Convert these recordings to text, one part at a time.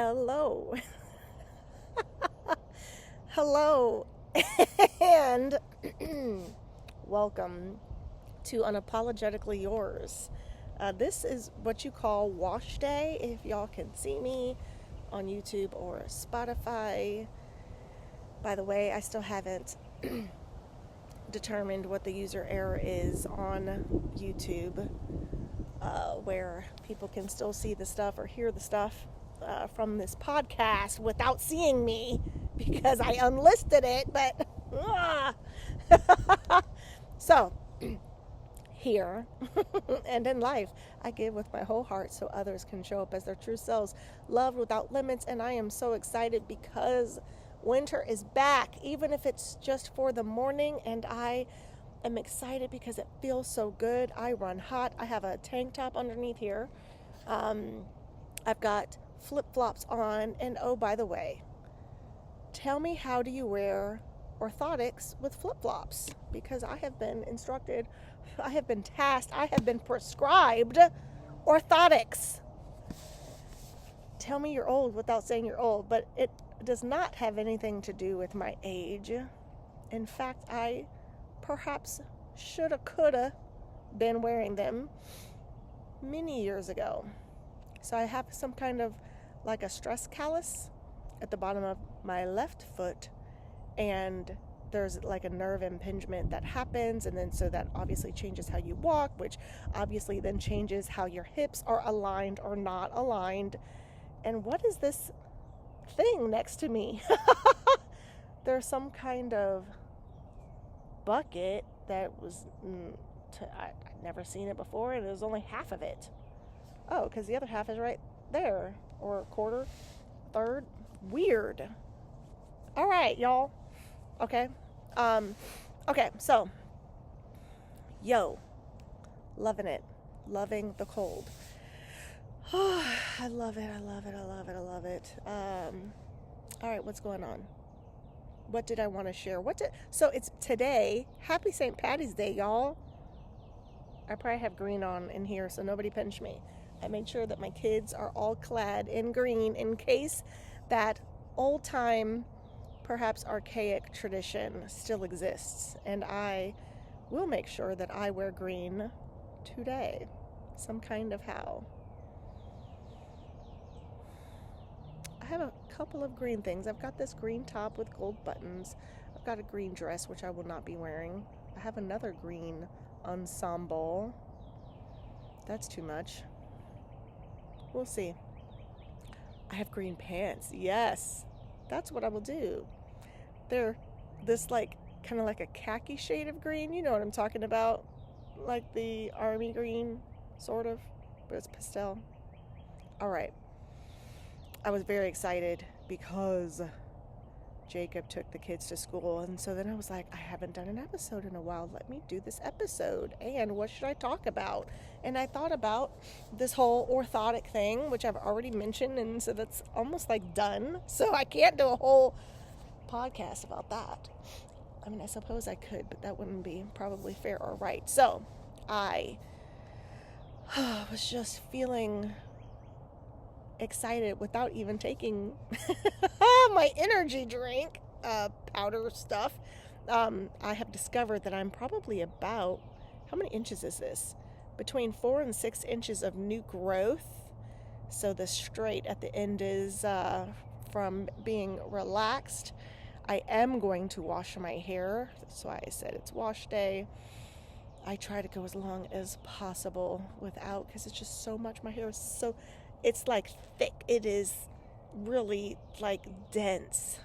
Hello. Hello. And welcome to Unapologetically Yours. This is what you call wash day, if y'all can see me on YouTube or Spotify. By the way, I still haven't determined what the user error is on YouTube, where people can still see the stuff or hear the stuff from this podcast without seeing me because I unlisted it. But so here and in life, I give with my whole heart so others can show up as their true selves, loved without limits. And I am so excited because winter is back, even if it's just for the morning. And I am excited because it feels so good. I run hot. I have a tank top underneath here. I've got flip-flops on. And oh, by the way, tell me, how do you wear orthotics with flip-flops? Because I have been instructed, I have been tasked, I have been prescribed orthotics. Tell me you're old without saying you're old, but it does not have anything to do with my age. In fact, I perhaps shoulda, coulda been wearing them many years ago. So I have some kind of like a stress callus at the bottom of my left foot, and there's like a nerve impingement that happens, and then so that obviously changes how you walk, which obviously then changes how your hips are aligned or not aligned. And what is this thing next to me? There's some kind of bucket that was I'd never seen it before, and it was only half of it. Oh, because the other half is right there, or a quarter, third. Weird. All right, y'all. Okay. Okay, so loving it. Loving the cold. I love it. All right, what's going on? What did I want to share? So it's today. Happy St. Patty's Day, y'all. I probably have green on in here, so nobody pinch me. I made sure that my kids are all clad in green in case that old-time, perhaps archaic tradition still exists. And I will make sure that I wear green today. Some kind of how. I have a couple of green things. I've got this green top with gold buttons. I've got a green dress, which I will not be wearing. I have another green ensemble. That's too much. We'll see. I have green pants. Yes, that's what I will do. They're this like kind of like a khaki shade of green. You know what I'm talking about? Like the army green, sort of, but it's pastel. All right. I was very excited because Jacob took the kids to school, and so then I was like, I haven't done an episode in a while. Let me do this episode. And what should I talk about? And I thought about this whole orthotic thing, which I've already mentioned, and so that's almost like done. So I can't do a whole podcast about that. I mean, I suppose I could, but that wouldn't be probably fair or right. So I was just feeling excited without even taking my energy drink powder stuff. I have discovered that I'm probably about, how many inches is this? Between 4 and 6 inches of new growth. So the straight at the end is from being relaxed. I am going to wash my hair. That's why I said it's wash day. I try to go as long as possible without, because it's just so much. My hair is so, it's like thick. It is really like dense.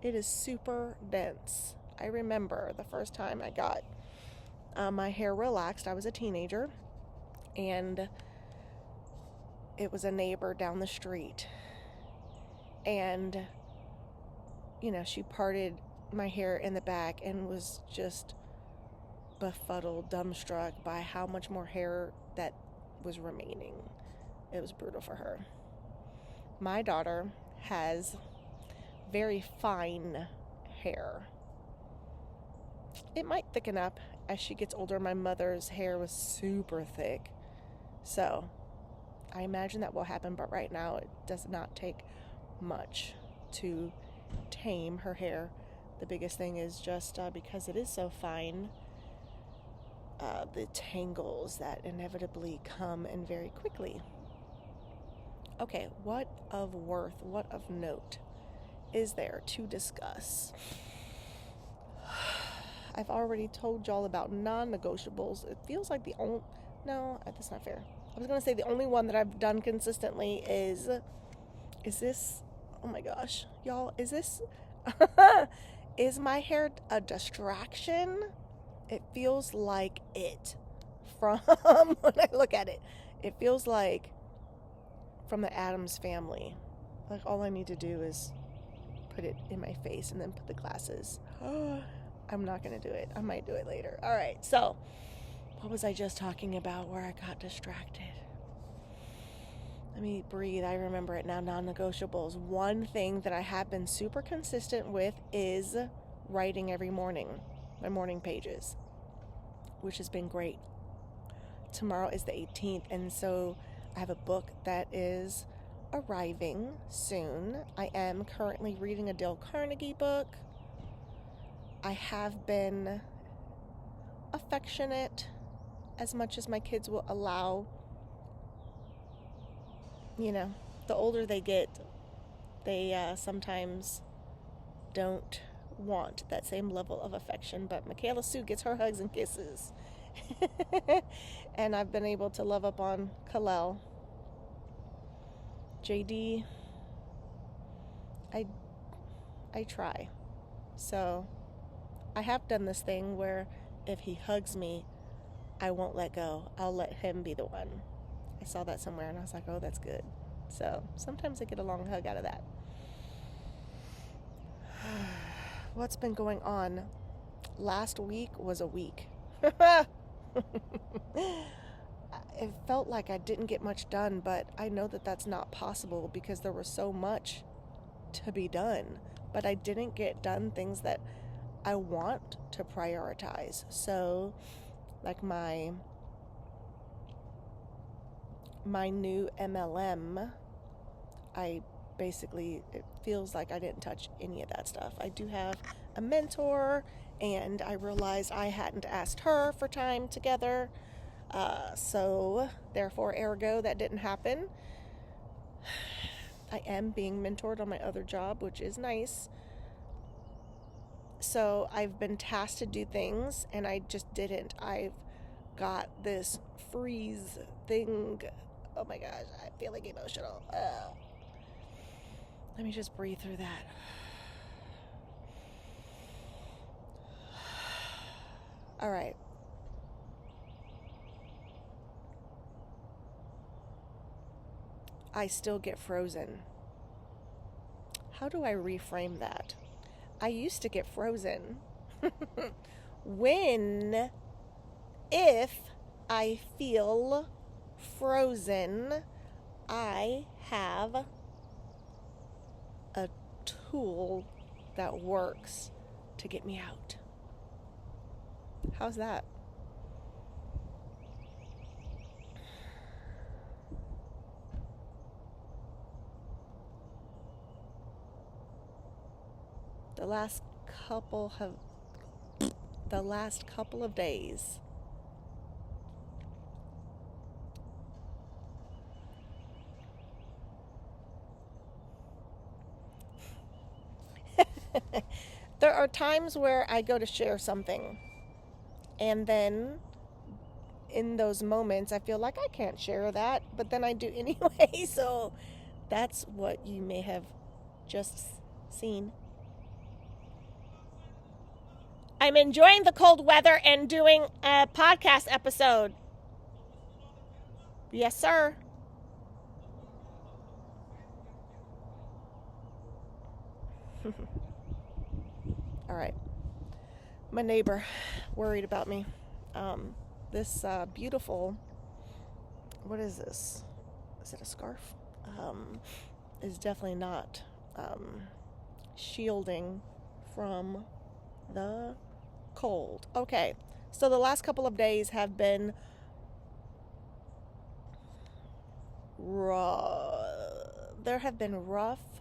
It is super dense. I remember the first time I got my hair relaxed. I was a teenager, and it was a neighbor down the street, and she parted my hair in the back and was just befuddled, dumbstruck by how much more hair that was remaining. It was brutal for her. My daughter has very fine hair. It might thicken up as she gets older. My mother's hair was super thick. So I imagine that will happen, but right now it does not take much to tame her hair. The biggest thing is just because it is so fine, the tangles that inevitably come and very quickly. Okay, what of worth, what of note is there to discuss? I've already told y'all about non-negotiables. It feels like the only... No, that's not fair. I was going to say the only one that I've done consistently is this... Oh my gosh. Y'all, is this... Is my hair a distraction? It feels like it. From when I look at it. It feels like from the Addams Family. Like all I need to do is put it in my face and then put the glasses. I'm not going to do it. I might do it later. All right. So, what was I just talking about where I got distracted? Let me breathe. I remember it now. Non-negotiables. One thing that I have been super consistent with is writing every morning. My morning pages. Which has been great. Tomorrow is the 18th. And so I have a book that is arriving soon. I am currently reading a Dale Carnegie book. I have been affectionate as much as my kids will allow. You know, the older they get, they sometimes don't want that same level of affection. But Michaela Sue gets her hugs and kisses. And I've been able to love up on Kalel. JD, I try. So I have done this thing where if he hugs me, I won't let go. I'll let him be the one. I saw that somewhere and I was like, oh, that's good. So sometimes I get a long hug out of that. What's been going on? Last week was a week. It felt like I didn't get much done, but I know that that's not possible because there was so much to be done. But I didn't get done things that I want to prioritize. So, like my new MLM, it feels like I didn't touch any of that stuff. I do have a mentor, and I realized I hadn't asked her for time together. So, therefore, ergo, that didn't happen. I am being mentored on my other job, which is nice. So, I've been tasked to do things, and I just didn't. I've got this freeze thing. Oh my gosh, I'm feeling emotional. Let me just breathe through that. All right. I still get frozen. How do I reframe that? I used to get frozen. If I feel frozen, I have a tool that works to get me out. How's that? The last couple of days, there are times where I go to share something, and then in those moments I feel like I can't share that, but then I do anyway. So that's what you may have just seen. I'm enjoying the cold weather and doing a podcast episode. Yes, sir. All right. My neighbor worried about me. This beautiful, what is this? Is it a scarf? Is definitely not shielding from the cold. Okay, so the last couple of days have been there have been rough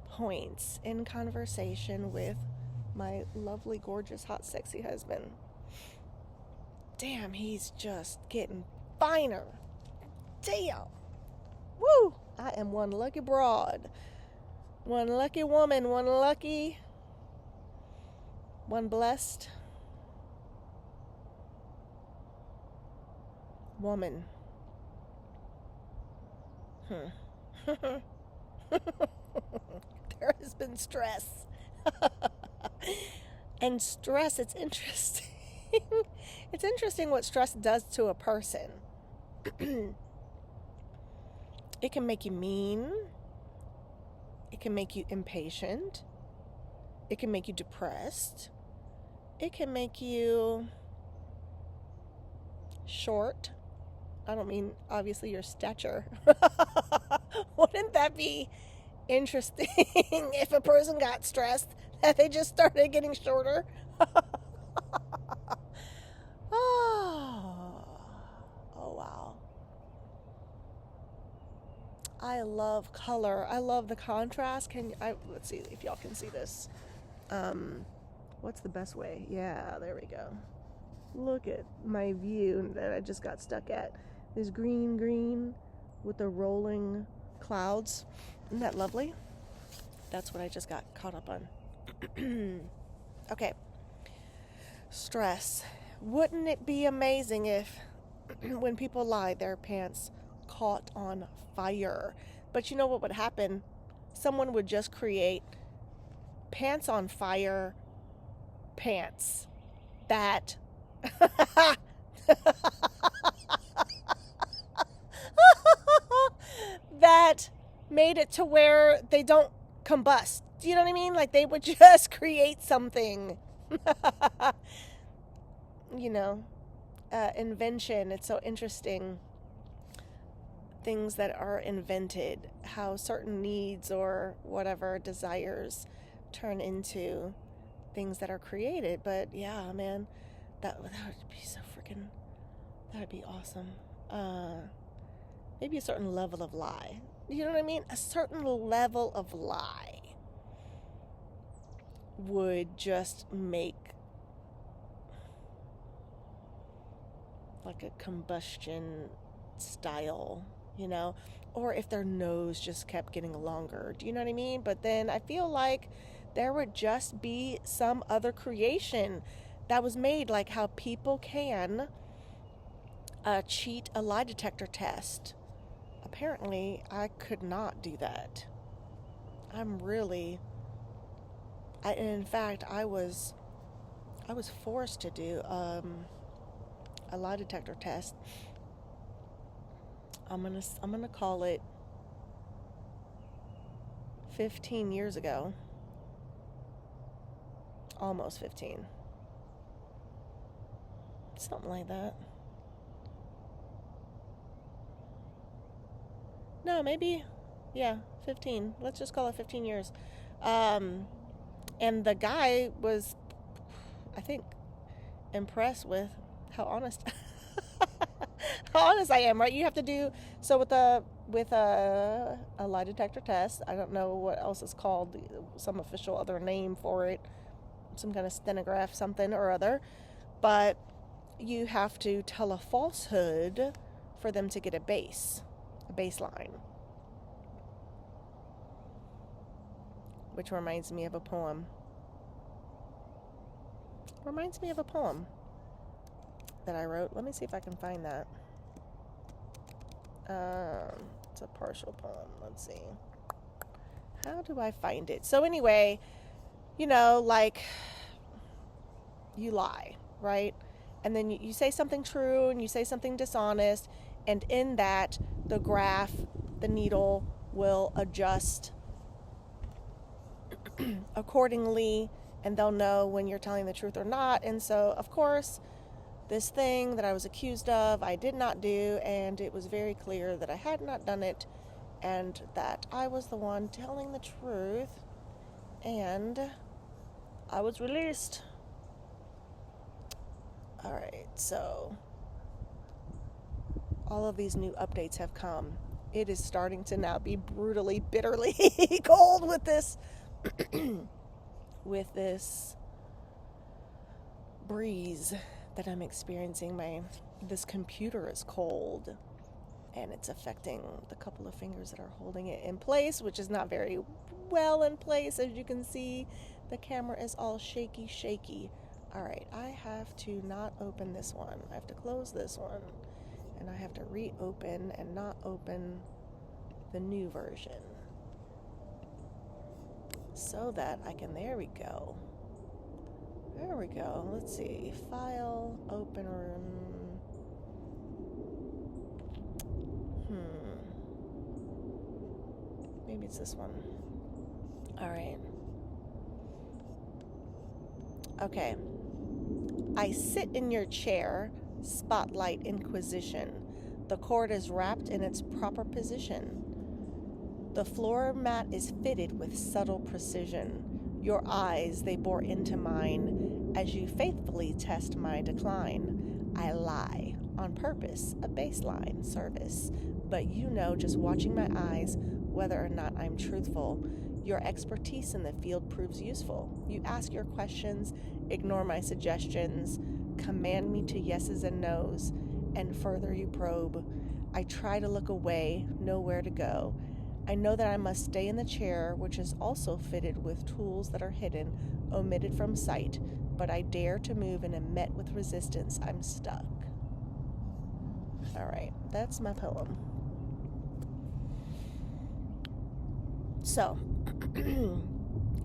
points in conversation with my lovely, gorgeous, hot, sexy husband. Damn, he's just getting finer. Damn. Woo! I am one lucky broad. One lucky woman. One blessed woman. There has been stress. And stress, it's interesting. It's interesting what stress does to a person. It can make you mean. It can make you impatient. It can make you depressed. It can make you short. I don't mean, obviously, your stature. Wouldn't that be interesting if a person got stressed that they just started getting shorter? Oh, wow. I love color. I love the contrast. Let's see if y'all can see this. What's the best way? Yeah, there we go. Look at my view that I just got stuck at. This green with the rolling clouds. Isn't that lovely? That's what I just got caught up on. Okay. Stress. Wouldn't it be amazing if when people lie, their pants caught on fire? But you know what would happen? Someone would just create pants on fire pants that that made it to where they don't combust. Do you know what I mean? Like they would just create something. Invention. It's so interesting. Things that are invented, how certain needs or whatever desires turn into things that are created. But yeah, man, that would be so freaking, that would be awesome. Maybe a certain level of lie. You know what I mean? A certain level of lie would just make like a combustion style, or if their nose just kept getting longer. Do you know what I mean? But then I feel like there would just be some other creation that was made, like how people can cheat a lie detector test. Apparently, I could not do that. In fact, I was forced to do a lie detector test. I'm gonna call it 15 years ago. Almost 15. Something like that. No, maybe, 15. Let's just call it 15 years. And the guy was, I think, impressed with how honest I am, right? You have to do so with a lie detector test. I don't know what else is called, some official other name for it, some kind of stenograph, something or other. But you have to tell a falsehood for them to get a baseline. Which reminds me of a poem. That I wrote. Let me see if I can find that. It's a partial poem. Let's see. How do I find it? So anyway, like you lie, right? And then you say something true and you say something dishonest, and in that the graph, the needle will adjust accordingly, and they'll know when you're telling the truth or not. And so, of course, this thing that I was accused of, I did not do, and it was very clear that I had not done it, and that I was the one telling the truth, and I was released. Alright, so all of these new updates have come, it is starting to now be brutally, bitterly cold with this with this breeze that I'm experiencing. This computer is cold, and it's affecting the couple of fingers that are holding it in place, which is not very well in place. As you can see, the camera is all shaky. All right, I have to not open this one. I have to close this one, and I have to reopen and not open the new version so that I can, there we go. Let's see, file, open room. Maybe it's this one. All right. Okay. I sit in your chair, spotlight inquisition. The cord is wrapped in its proper position. The floor mat is fitted with subtle precision. Your eyes, they bore into mine as you faithfully test my decline. I lie, on purpose, a baseline service. But you know, just watching my eyes, whether or not I'm truthful. Your expertise in the field proves useful. You ask your questions, ignore my suggestions, command me to yeses and nos, and further you probe. I try to look away, know where to go. I know that I must stay in the chair, which is also fitted with tools that are hidden, omitted from sight, but I dare to move and am met with resistance. I'm stuck. All right, that's my poem. So,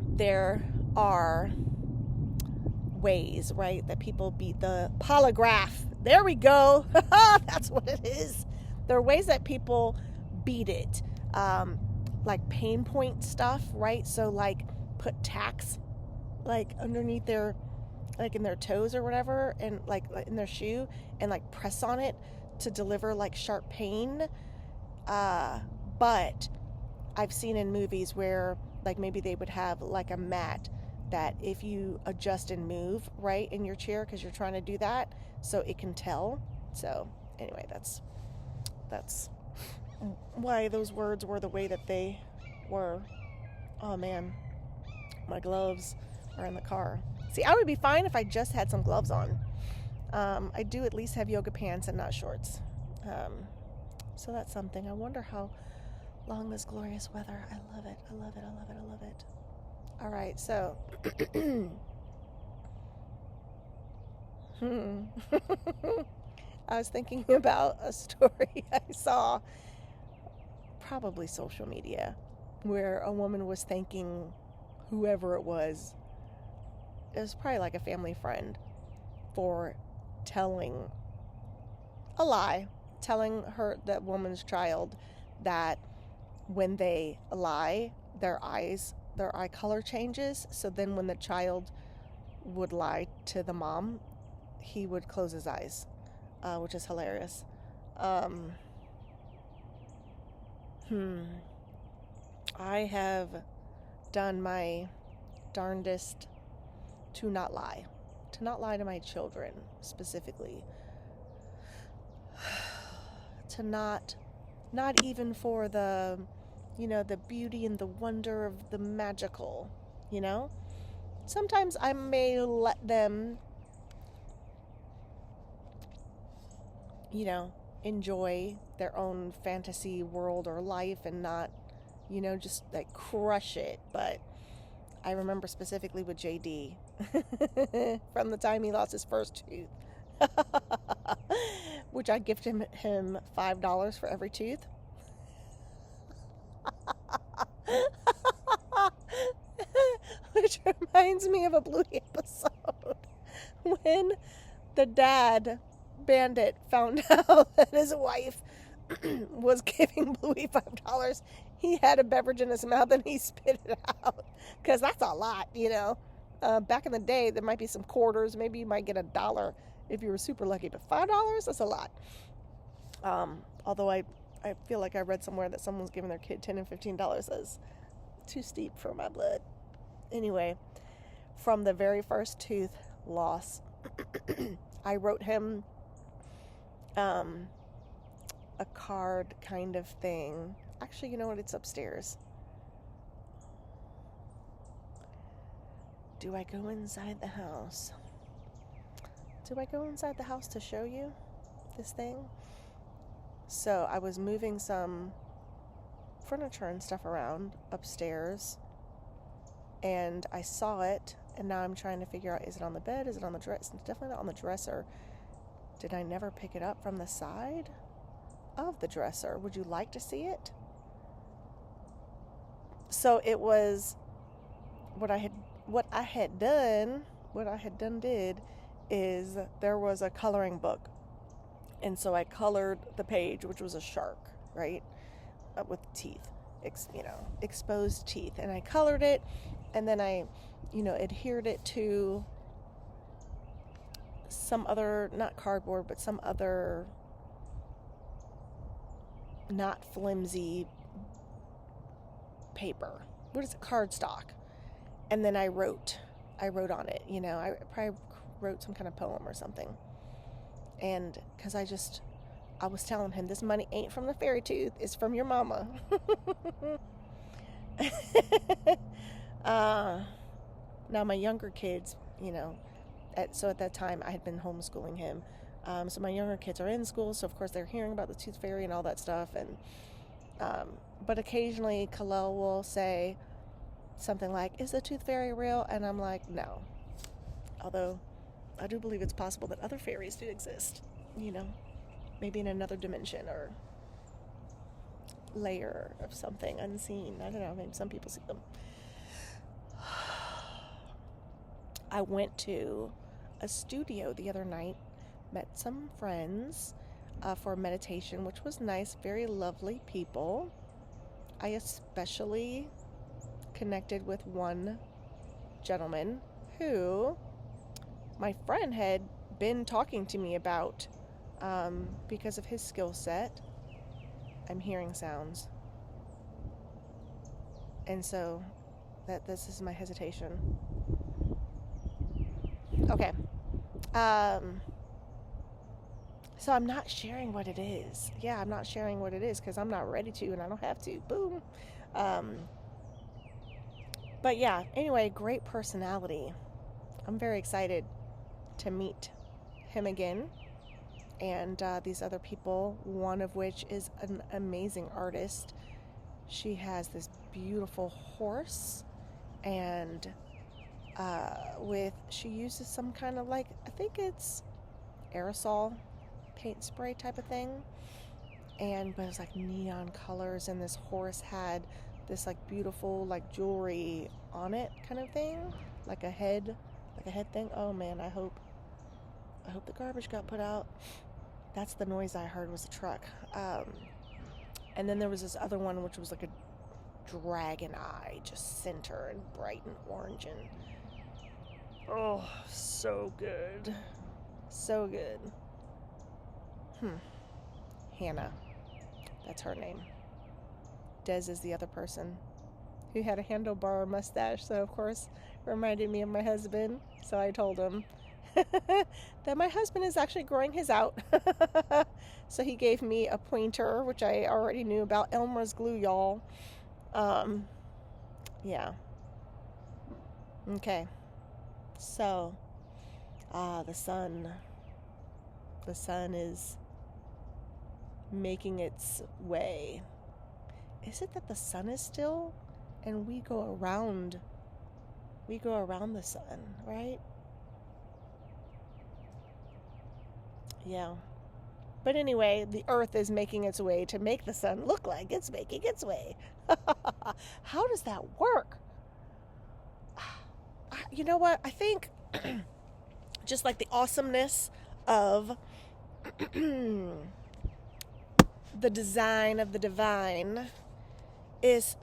there are ways, right, that people beat the polygraph. There we go. That's what it is. There are ways that people beat it. Like pain point stuff, right? So like put tacks like underneath their, like in their toes or whatever, and like in their shoe, and like press on it to deliver like sharp pain. But I've seen in movies where like maybe they would have like a mat that if you adjust and move right in your chair, because you're trying to do that, so it can tell. So anyway, that's why those words were the way that they were. Oh man, my gloves are in the car. See, I would be fine if I just had some gloves on. I do at least have yoga pants and not shorts. So that's something. I wonder how long this glorious weather. I love it. All right, so I was thinking about a story I saw, probably social media, where a woman was thanking whoever it was probably like a family friend, for telling a lie, telling that woman's child that when they lie, their eye color changes. So then when the child would lie to the mom, he would close his eyes, which is hilarious. I have done my darndest to not lie to my children specifically, to not even for the, the beauty and the wonder of the magical, Sometimes I may let them, enjoy their own fantasy world or life and not, just like crush it. But I remember specifically with JD from the time he lost his first tooth, which I gifted him $5 for every tooth. Which reminds me of a Bluey episode when the dad bandit found out that his wife was giving Bluey $5. He had a beverage in his mouth and he spit it out, because that's a lot, Back in the day, there might be some quarters. Maybe you might get $1 if you were super lucky, but $5, that's a lot. Although I feel like I read somewhere that someone's giving their kid $10 and $15 as too steep for my blood. Anyway, from the very first tooth loss, I wrote him a card kind of thing. Actually, you know what? It's upstairs. Do I go inside the house? Do I go inside the house to show you this thing? So I was moving some furniture and stuff around upstairs, and I saw it, and now I'm trying to figure out, is it on the bed? Is it on the dresser? It's definitely not on the dresser. Did I never pick it up from the side of the dresser? Would you like to see it? So it was what I had done is there was a coloring book, and so I colored the page, which was a shark, right, with teeth, exposed teeth, and I colored it, and then I adhered it to some other, not cardboard, but some other not flimsy paper. What is it? Cardstock. And then I wrote on it, I probably wrote some kind of poem or something. And because I was telling him, this money ain't from the fairy tooth, it's from your mama. Now my younger kids, at that time I had been homeschooling him. So my younger kids are in school, so of course they're hearing about the tooth fairy and all that stuff. And but occasionally Khalil will say something like, is the tooth fairy real? And I'm like, no. Although I do believe it's possible that other fairies do exist, maybe in another dimension or layer of something unseen. I don't know, maybe some people see them. I went to a studio the other night, met some friends for meditation, which was nice, very lovely people. I especially connected with one gentleman who my friend had been talking to me about because of his skill set. I'm hearing sounds, and so this is my hesitation. Okay. So I'm not sharing what it is. Yeah, I'm not sharing what it is because I'm not ready to, and I don't have to. Boom. But yeah, anyway, great personality. I'm very excited to meet him again. And these other people, one of which is an amazing artist. She has this beautiful horse, and she uses some kind of, like, I think it's aerosol paint spray type of thing, but it's like neon colors, and this horse had this like beautiful like jewelry on it kind of thing, like a head thing. Oh man, I hope the garbage got put out. That's the noise I heard, was a truck. And then there was this other one which was like a dragon eye, just center and bright and orange, and oh, so good. So good. Hannah. That's her name. Des is the other person who had a handlebar mustache, so of course reminded me of my husband. So I told him that my husband is actually growing his out. So he gave me a pointer, which I already knew about. Elmer's glue, y'all. Yeah. Okay. So, the sun is making its way. Is it that the sun is still and we go around the sun, right? Yeah. But anyway, the earth is making its way to make the sun look like it's making its way. How does that work? You know what? I think just like the awesomeness of the design of the divine is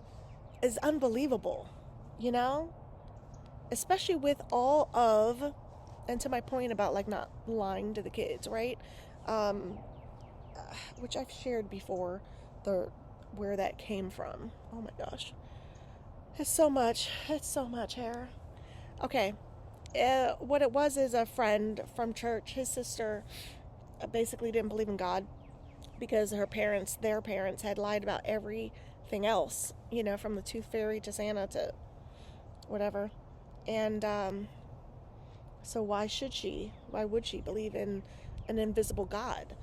unbelievable, especially with all of, and to my point about like not lying to the kids, right? Which I've shared before, where that came from. Oh my gosh, it's so much hair. Okay. What it was is a friend from church, his sister basically didn't believe in God. because their parents had lied about everything else, from the tooth fairy to Santa to whatever. And so why would she believe in an invisible God?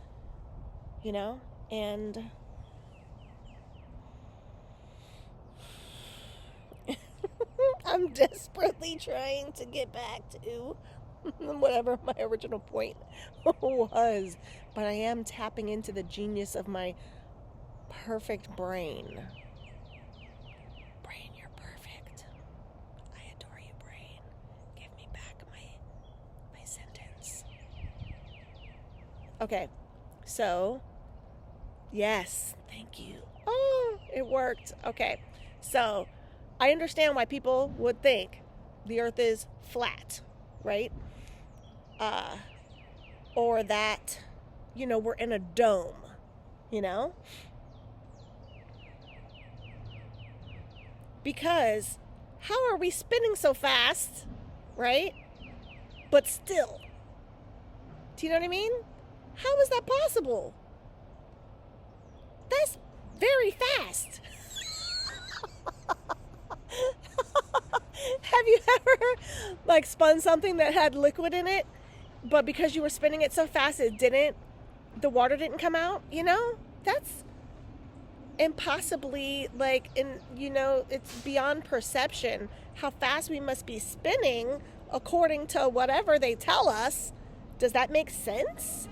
And I'm desperately trying to get back to whatever my original point was, but I am tapping into the genius of my perfect brain. Brain, you're perfect. I adore you, brain. Give me back my sentence. Okay, so yes, thank you. Oh, it worked. Okay, so I understand why people would think the earth is flat, right? Or that, we're in a dome, because how are we spinning so fast, right? But still, do you know what I mean? How is that possible? That's very fast. Have you ever spun something that had liquid in it, but because you were spinning it so fast the water didn't come out? That's impossibly it's beyond perception how fast we must be spinning according to whatever they tell us. Does that make sense?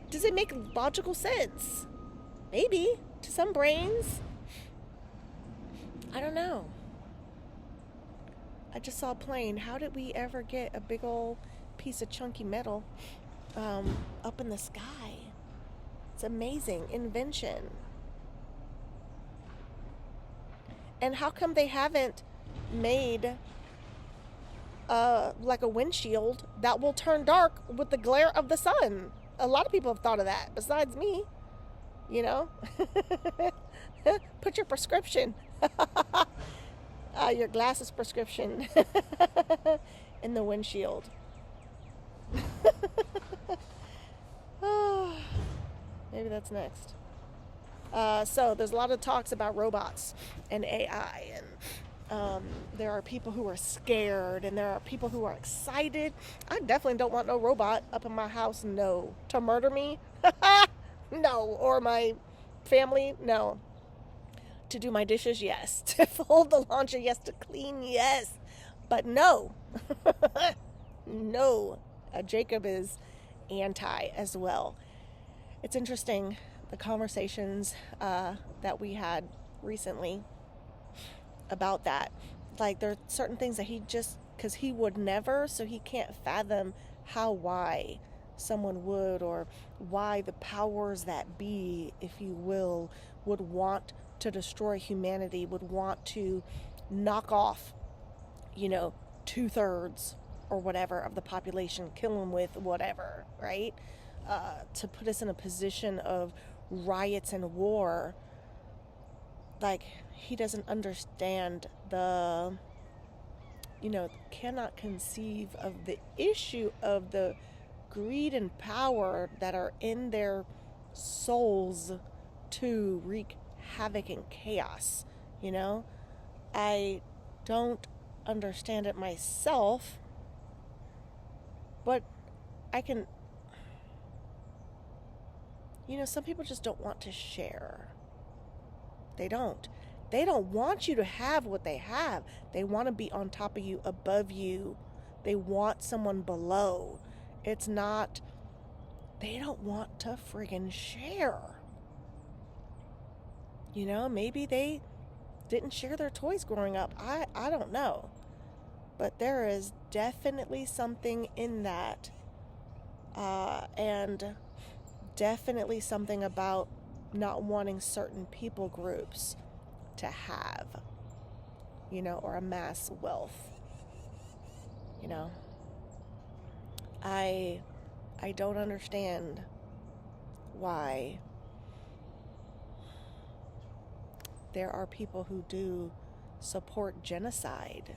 Does it make logical sense? Maybe to some brains. I don't know. I just saw a plane. How did we ever get a big old piece of chunky metal up in the sky? It's amazing. Invention. And how come they haven't made a windshield that will turn dark with the glare of the sun? A lot of people have thought of that besides me. Put your prescription. Your glasses prescription in the windshield. Maybe that's next. So there's a lot of talks about robots and AI, and there are people who are scared, and there are people who are excited. I definitely don't want no robot up in my house, no. To murder me? No. Or my family? No. To do my dishes? Yes. To fold the laundry? Yes. To clean? Yes. But no. No. Jacob is anti as well. It's interesting, the conversations that we had recently about that. There are certain things that because he would never, so he can't fathom why someone would, or why the powers that be, if you will, would want to destroy humanity, would want to knock off, 2/3 or whatever of the population, kill them with whatever, right? To put us in a position of riots and war. He doesn't understand cannot conceive of the issue of the greed and power that are in their souls to wreak havoc and chaos. I don't understand it myself, but I can, some people just don't want to share. They don't want you to have what they have. They want to be on top of you, above you. They want someone below. It's not, they don't want to friggin' share. Maybe they didn't share their toys growing up. I don't know. But there is definitely something in that. And definitely something about not wanting certain people groups to have, or amass wealth. I don't understand why there are people who do support genocide.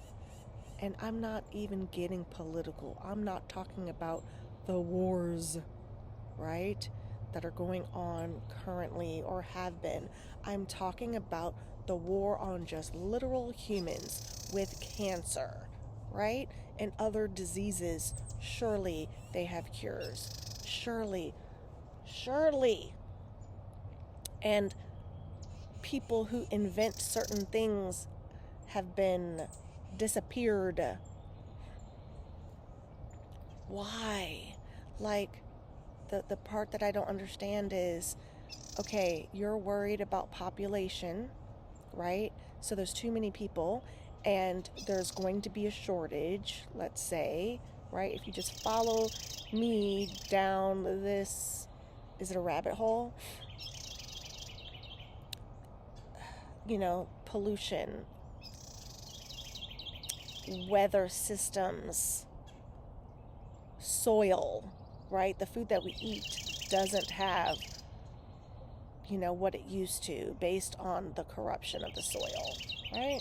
And I'm not even getting political. I'm not talking about the wars, right? that are going on currently or have been. I'm talking about the war on just literal humans with cancer, right? And other diseases. Surely they have cures. Surely. Surely. And people who invent certain things have been disappeared. Why? Like, the part that I don't understand is, okay, you're worried about population, right? So there's too many people and there's going to be a shortage, let's say, right? If you just follow me down this, is it a rabbit hole? Pollution, weather systems, soil, right? The food that we eat doesn't have, what it used to based on the corruption of the soil, right?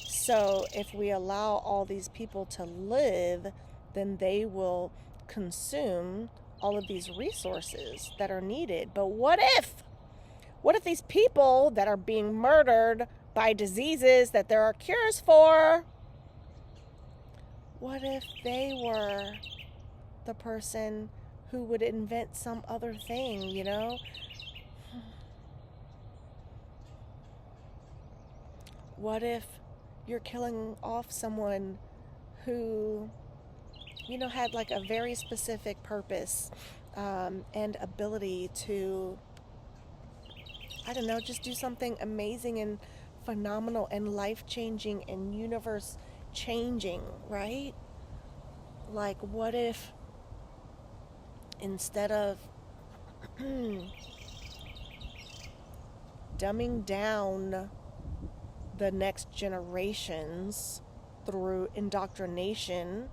So if we allow all these people to live, then they will consume all of these resources that are needed. But what if these people that are being murdered by diseases that there are cures for, what if they were the person who would invent some other thing, What if you're killing off someone who, had like a very specific purpose and ability to, I don't know, just do something amazing and phenomenal and life-changing and universe-changing, right? Like, what if instead of dumbing down the next generations through indoctrination,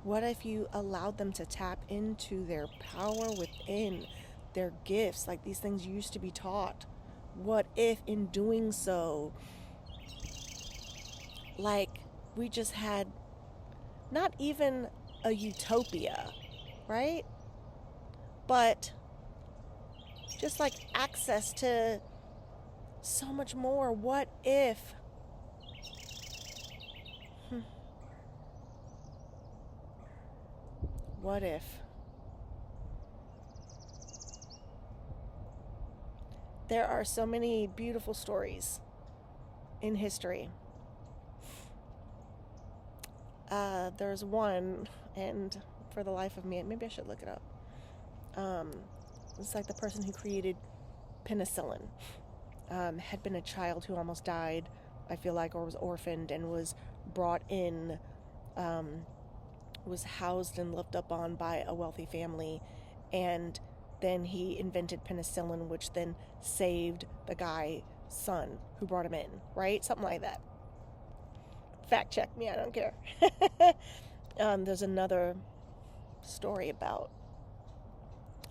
what if you allowed them to tap into their power within, their gifts, like these things used to be taught? What if in doing so, like, we just had not even a utopia, right? But just like access to so much more. What if? What if? There are so many beautiful stories in history. There's one, and for the life of me, maybe I should look it up. It's like the person who created penicillin had been a child who almost died, I feel like, or was orphaned and was brought in, was housed and looked up on by a wealthy family, and then he invented penicillin, which then saved the guy's son who brought him in, right? Something like that. Fact check me, I don't care. There's another story about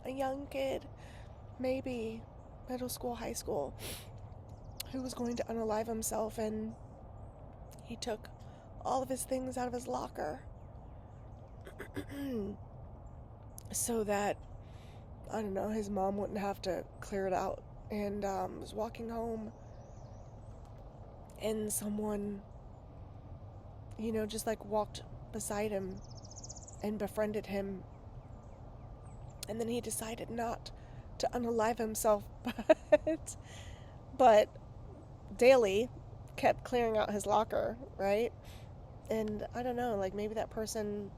a young kid, maybe middle school, high school, who was going to unalive himself, and he took all of his things out of his locker so that, I don't know, his mom wouldn't have to clear it out, and was walking home, and someone, just like walked beside him and befriended him, and then he decided not to unalive himself, but daily kept clearing out his locker, right? And I don't know, like, maybe that person,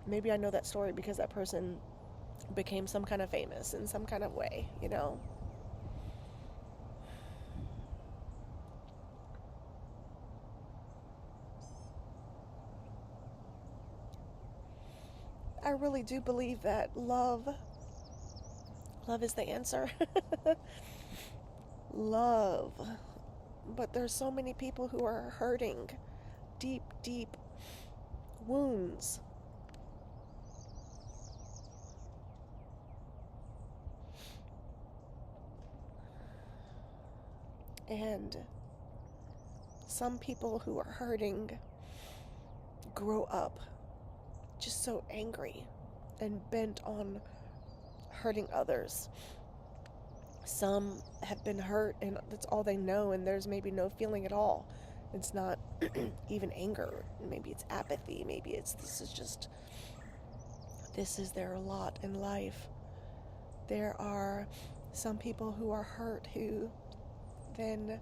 maybe I know that story because that person became some kind of famous in some kind of way, I really do believe that love is the answer. Love. But there's so many people who are hurting deep, deep wounds. And some people who are hurting grow up just so angry and bent on hurting others. Some have been hurt and that's all they know, and there's maybe no feeling at all. It's not even anger. Maybe it's apathy. Maybe it's this is their lot in life. There are some people who are hurt who then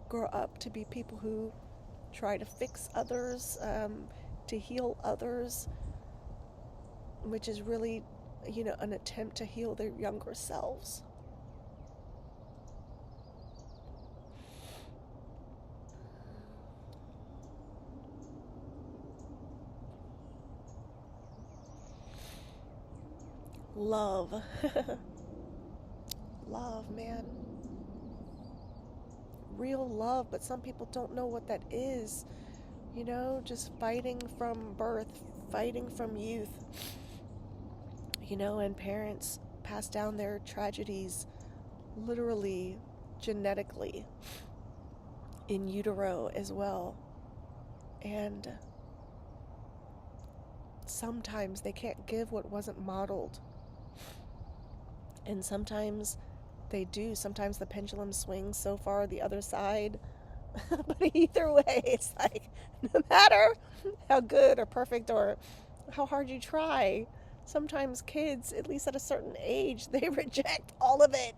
grow up to be people who try to fix others, to heal others, which is really, an attempt to heal their younger selves. Love. Love, man. Real love, but some people don't know what that is. Just fighting from birth, fighting from youth. And parents pass down their tragedies literally, genetically, in utero as well. And sometimes they can't give what wasn't modeled. And sometimes they do. Sometimes the pendulum swings so far the other side. But either way, it's like, no matter how good or perfect or how hard you try, sometimes kids, at least at a certain age, they reject all of it,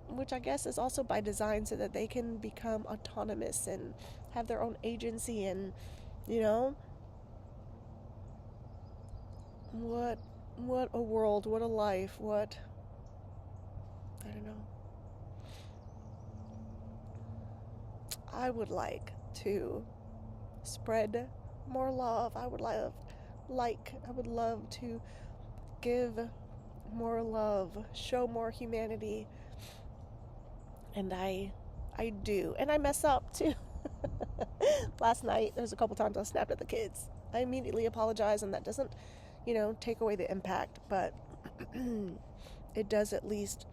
Which I guess is also by design so that they can become autonomous and have their own agency and, what a world, what a life, I don't know. I would like to spread more love. I would love to give more love, show more humanity. And I do. And I mess up too. Last night, there's a couple times I snapped at the kids. I immediately apologize, and that doesn't, take away the impact, but it does at least,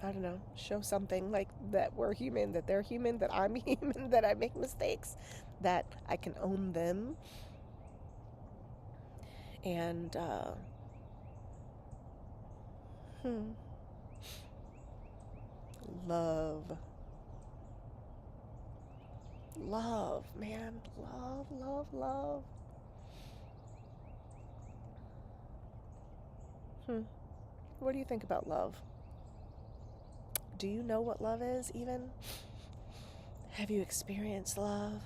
I don't know, show something like that we're human, that they're human, that I'm human, that I make mistakes, that I can own them. And, love. Love, man. Love, love, love. What do you think about love? Do you know what love is, even? Have you experienced love?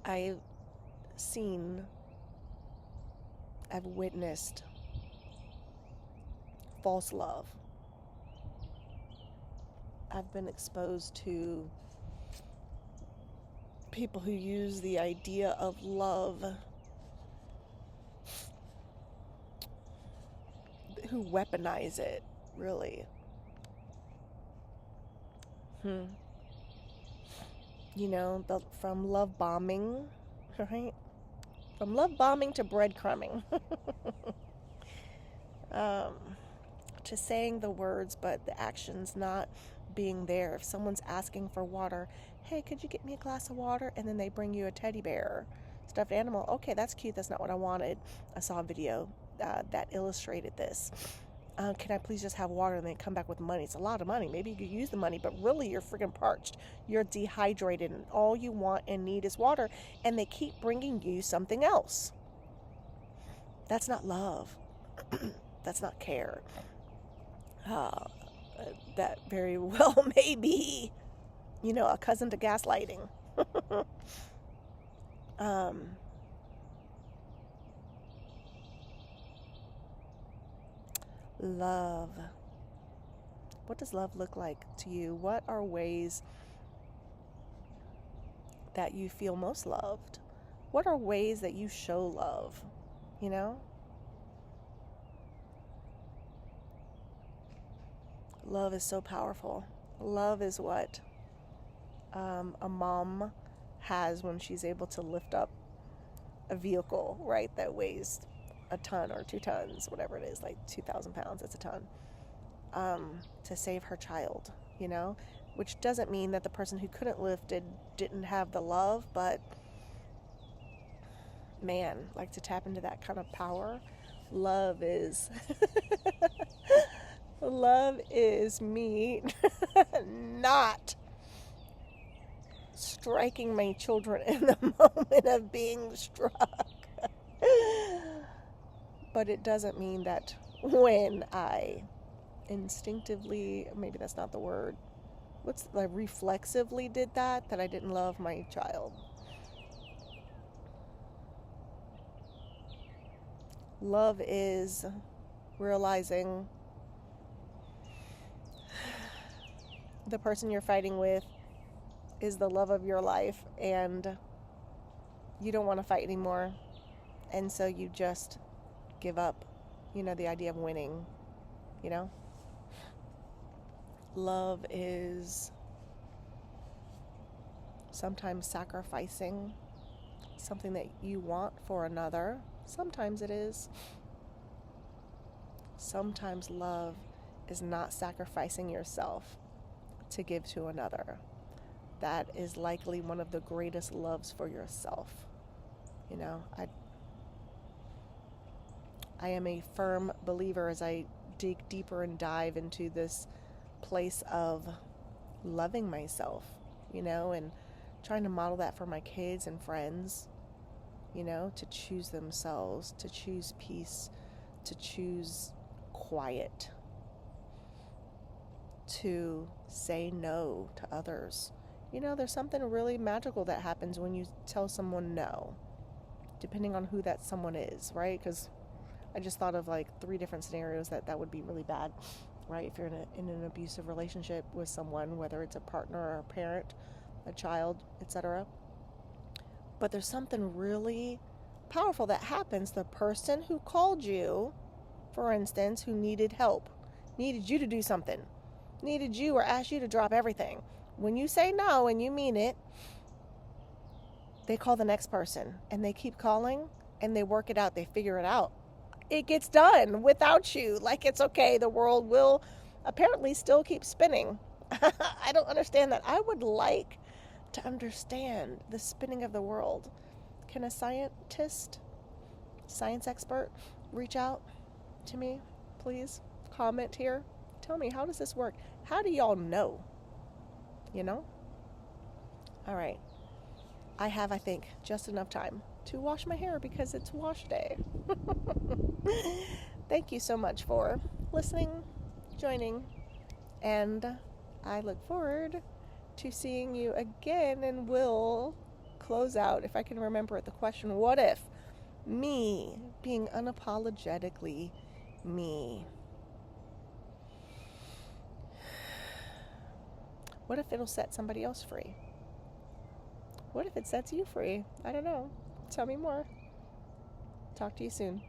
I've witnessed false love. I've been exposed to people who use the idea of love, who weaponize it, really. From love bombing, right? From love bombing to breadcrumbing. To saying the words, but the actions not being there. If someone's asking for water, hey, could you get me a glass of water? And then they bring you a teddy bear, stuffed animal. Okay, that's cute. That's not what I wanted. I saw a video that illustrated this. Can I please just have water? And then come back with money. It's a lot of money. Maybe you could use the money, but really you're freaking parched. You're dehydrated, and all you want and need is water. And they keep bringing you something else. That's not love. That's not care. That very well may be, a cousin to gaslighting. Love. What does love look like to you? What are ways that you feel most loved? What are ways that you show love? Love is so powerful. Love is what a mom has when she's able to lift up a vehicle, right, that weighs a ton or 2 tons, whatever it is, like 2,000 pounds, that's a ton. to save her child, you know, which doesn't mean that the person who couldn't lift it didn't have the love, but man, like to tap into that kind of power. Love is love is me not striking my children in the moment of being struck. But it doesn't mean that when I instinctively, maybe that's not the word, reflexively did that I didn't love my child. Love is realizing the person you're fighting with is the love of your life and you don't want to fight anymore, and so you just give up, the idea of winning, Love is sometimes sacrificing something that you want for another. Sometimes it is. Sometimes love is not sacrificing yourself to give to another. That is likely one of the greatest loves for yourself. I am a firm believer as I dig deeper and dive into this place of loving myself, and trying to model that for my kids and friends, to choose themselves, to choose peace, to choose quiet, to say no to others. There's something really magical that happens when you tell someone no, depending on who that someone is, right? Because I just thought of like 3 different scenarios that would be really bad, right? If you're in an abusive relationship with someone, whether it's a partner or a parent, a child, etc. But there's something really powerful that happens. The person who called you, for instance, who needed help, needed you to do something, needed you or asked you to drop everything. When you say no and you mean it, they call the next person and they keep calling and they work it out. They figure it out. It gets done without you. Like, it's okay. The world will apparently still keep spinning. I don't understand that. I would like to understand the spinning of the world. Can a science expert, reach out to me, please? Comment here. Tell me, how does this work? How do y'all know? All right. I have, I think, just enough time to wash my hair because it's wash day. Thank you so much for listening, joining, and I look forward to seeing you again, and we'll close out, if I can remember it, the question, what if me being unapologetically me? What if it'll set somebody else free? What if it sets you free? I don't know. Tell me more. Talk to you soon.